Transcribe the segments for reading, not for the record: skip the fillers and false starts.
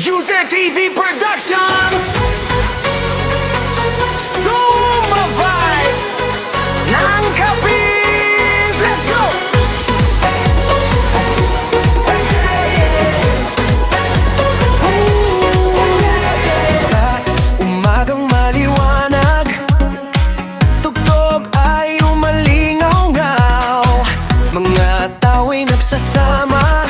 User TV Productions, Zumba Vibes ng Capiz. Let's go! Sa umagang maliwanag, tugtog ay umalingaw-ngaw. Mga tao'y nagsasama,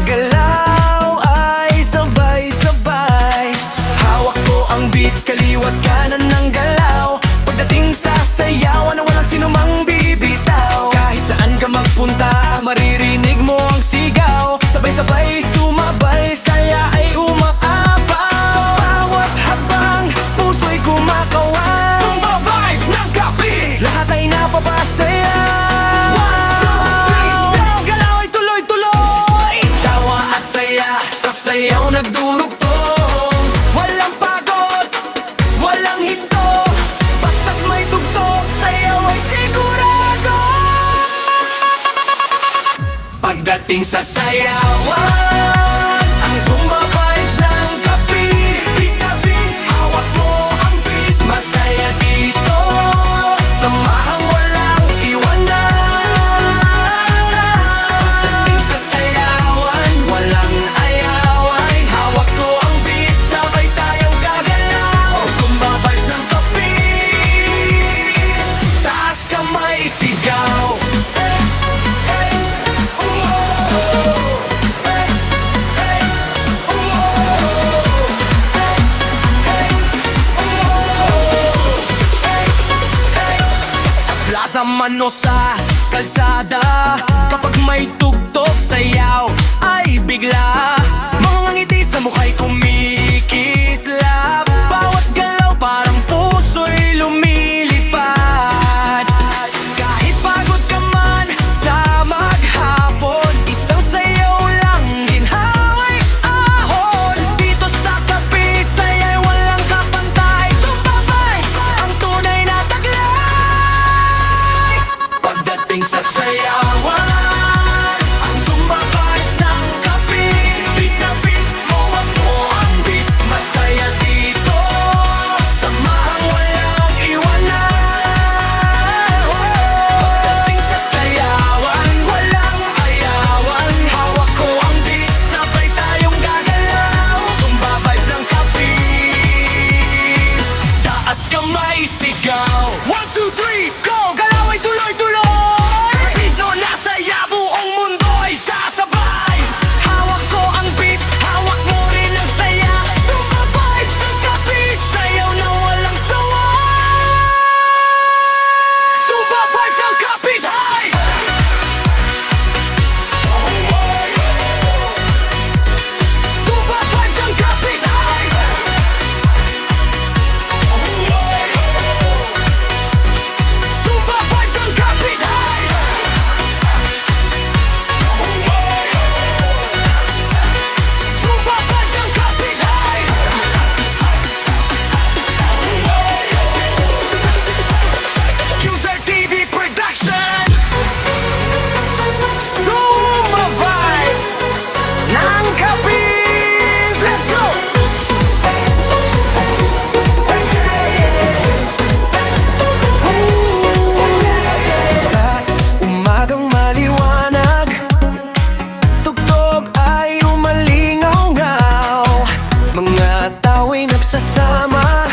galaw ay sabay-sabay. Hawak ko ang beat, kaliwat kanan ng galaw. Pagdating sa sayawan na walang sinumang bibitaw. Kahit saan ka magpunta, maririnig mo ang sigaw. Sabay-sabay sumabay, saya ay umaapaw. Sa bawat habang, puso'y kumakawan. Zumba Vibes ng Capiz, lahat ay napapasaya. Sayaw nagdurugtong, walang pagod, walang hinto. Basta't may tugtog, sayaw ay sigurado. Pagdating sa sayawan, ang Zumba Vibes ng Capiz. Hawak mo ang beat, masaya dito. Samahang walang iwanan. Pagdating sa sayawan, walang sa mano sa kalsada. Kapag may tugtog, sayaw ay bigla. Mga ngiti sa mukha'y kumikislap. Bawat galaw parang puso'y lumilipad. Kahit pagod ka man sa maghapon, isang sayaw lang ginhawa'y ahon. Dito sa Capiz, saya'y walang kapantay. Zumba Vibes, ang tunay na taglay. Pagdating sa sayawan, ang Zumba Vibes ng Capiz. Hawak mo ang beat, masaya dito. Samahang walang iwanan. Pagdating sa sayawan, walang ayawan. Hawak ko ang beat, sabay tayong gagalaw. Zumba Vibes ng Capiz, taas kamay, sigaw. 1, 2, 3, go! Galaw ay tuloy-tuloy. Capiz no nasaya, buong mundo'y sasabay. Hawak ko ang beat, hawak mo rin ang saya. Zumba Vibes ng Capiz, sayaw na walang sawa. Zumba Vibes ng Capiz, hi! Zumba Vibes ng Capiz, hi! Zumba Vibes ng Capiz, hi! Zumba Vibes ng Capiz, hi! User TV Productions, Zumba Vibes ng Capiz. Let's go! Sa umagang maliwanag, tugtog ay umalingaw-ngaw. Mga tao'y nagsasama,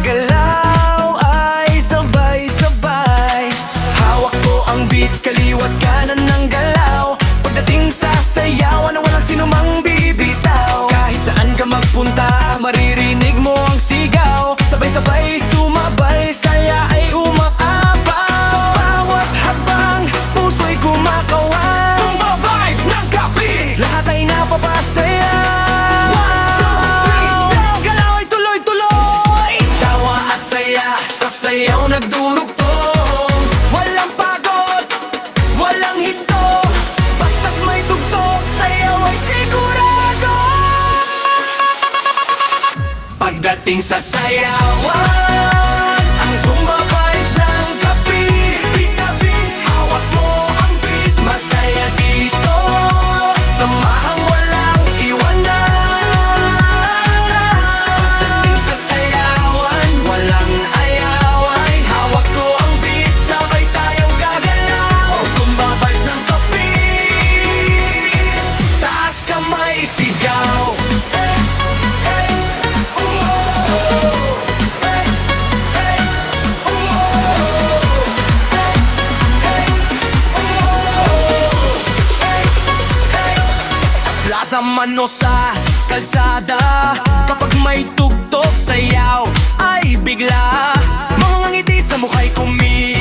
galaw ay sabay-sabay. Hawak ko ang beat, kaliwat kanan ng galaw. Pagdating sa sayawan na walang sinumang bibitaw. Kahit saan ka magpunta, maririnig mo ang sigaw. Sabay-sabay sumabay, saya ay umaapaw. Sa bawat habang, puso'y kumakawan. Zumba Vibes ng Capiz, lahat ay napapasaya. 1, 2, 3, galaw ay tuloy-tuloy. Tawa at saya, sa sayaw nagdurugtong. Walang pagod, walang hinto. Basta't may tugtog, sayaw ay sigurado. Pagdating sa sayawan, ang Zumba Vibes ng Capiz. Hawak mo ang beat, masaya dito. Samahang walang iwanan. man o sa kalsada, kapag may tugtog sayaw ay bigla, mga ngiti sa mukha'y kumilos.